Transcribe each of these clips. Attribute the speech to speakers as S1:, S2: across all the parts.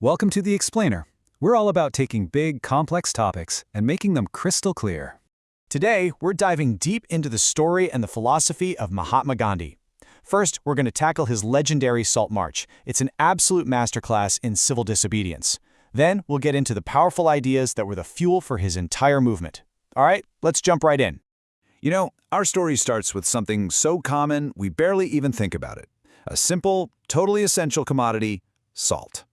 S1: Welcome to The Explainer. We're all about taking big, complex topics and making them crystal clear.
S2: Today, we're diving deep into the story and the philosophy of Mahatma Gandhi. First, we're going to tackle his legendary Salt March. It's an absolute masterclass in civil disobedience. Then, we'll get into the powerful ideas that were the fuel for his entire movement. All right, let's jump right in.
S3: You know, our story starts with something so common we barely even think about it. A simple, totally essential commodity, salt.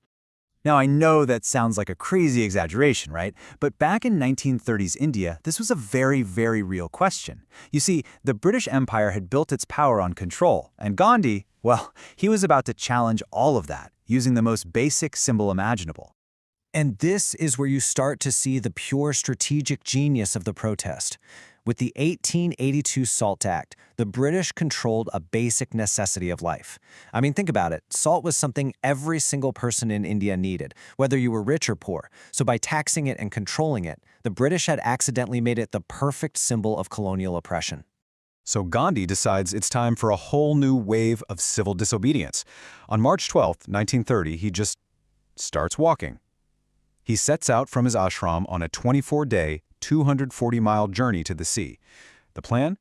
S4: Now, I know that sounds like a crazy exaggeration, right? But back in 1930s India, this was a very, very real question. You see, the British Empire had built its power on control, and Gandhi, well, he was about to challenge all of that, using the most basic symbol imaginable.
S5: And this is where you start to see the pure strategic genius of the protest. With the 1882 Salt Act, the British controlled a basic necessity of life. I mean, think about it. Salt was something every single person in India needed, whether you were rich or poor. So by taxing it and controlling it, the British had accidentally made it the perfect symbol of colonial oppression.
S1: So Gandhi decides it's time for a whole new wave of civil disobedience. On March 12, 1930, he just starts walking. He sets out from his ashram on a 24-day, 240-mile journey to the sea. The plan?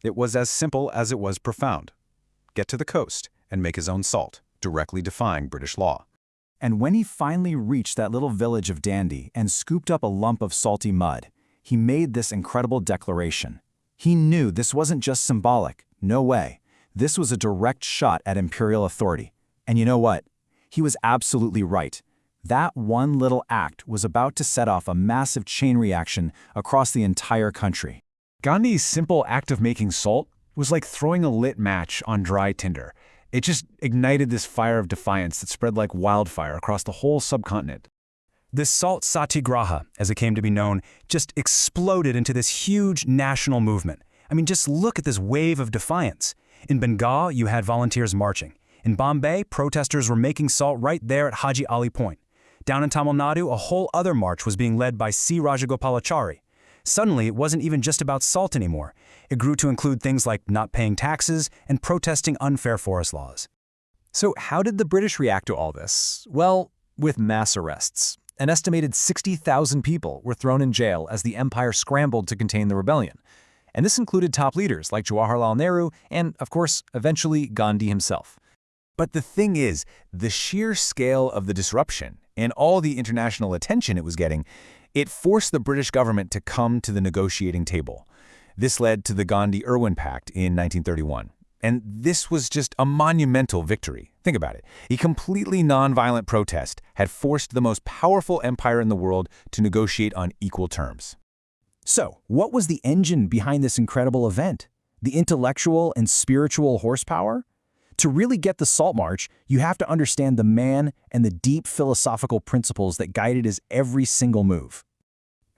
S1: It was as simple as it was profound. Get to the coast and make his own salt, directly defying British law.
S4: And when he finally reached that little village of Dandi and scooped up a lump of salty mud, he made this incredible declaration. He knew this wasn't just symbolic. No way. This was a direct shot at imperial authority. And you know what? He was absolutely right. That one little act was about to set off a massive chain reaction across the entire country.
S1: Gandhi's simple act of making salt was like throwing a lit match on dry tinder. It just ignited this fire of defiance that spread like wildfire across the whole subcontinent. This Salt Satyagraha, as it came to be known, just exploded into this huge national movement. I mean, just look at this wave of defiance. In Bengal, you had volunteers marching. In Bombay, protesters were making salt right there at Haji Ali Point. Down in Tamil Nadu, a whole other march was being led by C. Rajagopalachari. Suddenly, it wasn't even just about salt anymore. It grew to include things like not paying taxes and protesting unfair forest laws.
S2: So how did the British react to all this? Well, with mass arrests. An estimated 60,000 people were thrown in jail as the empire scrambled to contain the rebellion. And this included top leaders like Jawaharlal Nehru and, of course, eventually Gandhi himself. But the thing is, the sheer scale of the disruption and all the international attention it was getting, it forced the British government to come to the negotiating table. This led to the Gandhi-Irwin Pact in 1931. And this was just a monumental victory. Think about it. A completely nonviolent protest had forced the most powerful empire in the world to negotiate on equal terms.
S4: So, what was the engine behind this incredible event? The intellectual and spiritual horsepower? To really get the Salt March, you have to understand the man and the deep philosophical principles that guided his every single move.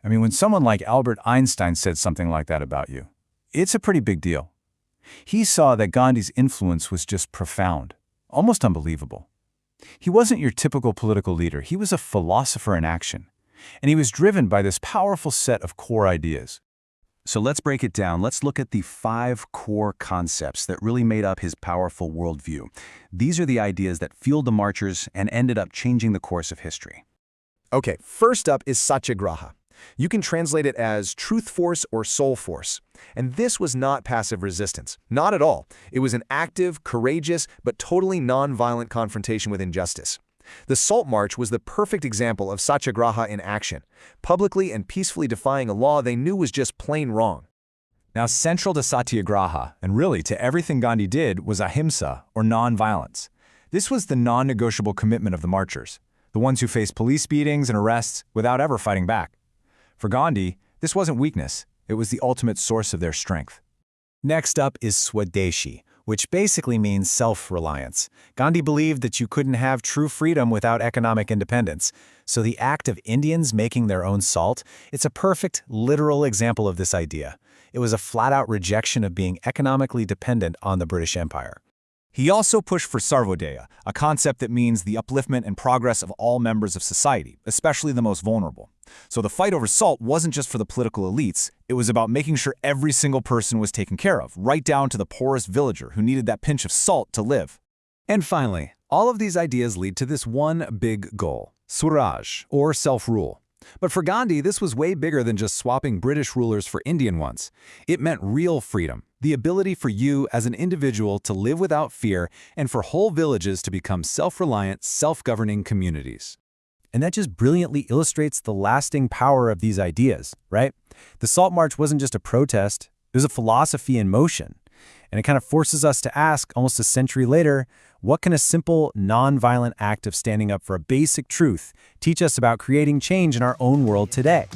S3: I mean, when someone like Albert Einstein said something like that about you, it's a pretty big deal. He saw that Gandhi's influence was just profound, almost unbelievable. He wasn't your typical political leader. He was a philosopher in action, and he was driven by this powerful set of core ideas.
S1: So let's break it down. Let's look at the 5 core concepts that really made up his powerful worldview. These are the ideas that fueled the marchers and ended up changing the course of history.
S2: Okay, first up is Satyagraha. You can translate it as truth force or soul force. And this was not passive resistance. Not at all. It was an active, courageous, but totally non-violent confrontation with injustice. The Salt March was the perfect example of Satyagraha in action, publicly and peacefully defying a law they knew was just plain wrong.
S4: Now, central to Satyagraha, and really to everything Gandhi did, was Ahimsa, or non-violence. This was the non-negotiable commitment of the marchers, the ones who faced police beatings and arrests without ever fighting back. For Gandhi, this wasn't weakness, it was the ultimate source of their strength. Next up is Swadeshi, which basically means self-reliance. Gandhi believed that you couldn't have true freedom without economic independence. So the act of Indians making their own salt, it's a perfect, literal example of this idea. It was a flat-out rejection of being economically dependent on the British Empire. He also pushed for Sarvodaya, a concept that means the upliftment and progress of all members of society, especially the most vulnerable. So the fight over salt wasn't just for the political elites, it was about making sure every single person was taken care of, right down to the poorest villager who needed that pinch of salt to live. And finally, all of these ideas lead to this one big goal:
S2: Swaraj, or self-rule. But for Gandhi, this was way bigger than just swapping British rulers for Indian ones. It meant real freedom, the ability for you as an individual to live without fear and for whole villages to become self-reliant, self-governing communities.
S4: And that just brilliantly illustrates the lasting power of these ideas, right? The Salt March wasn't just a protest, it was a philosophy in motion. And it kind of forces us to ask, almost a century later, what can a simple, non-violent act of standing up for a basic truth teach us about creating change in our own world today?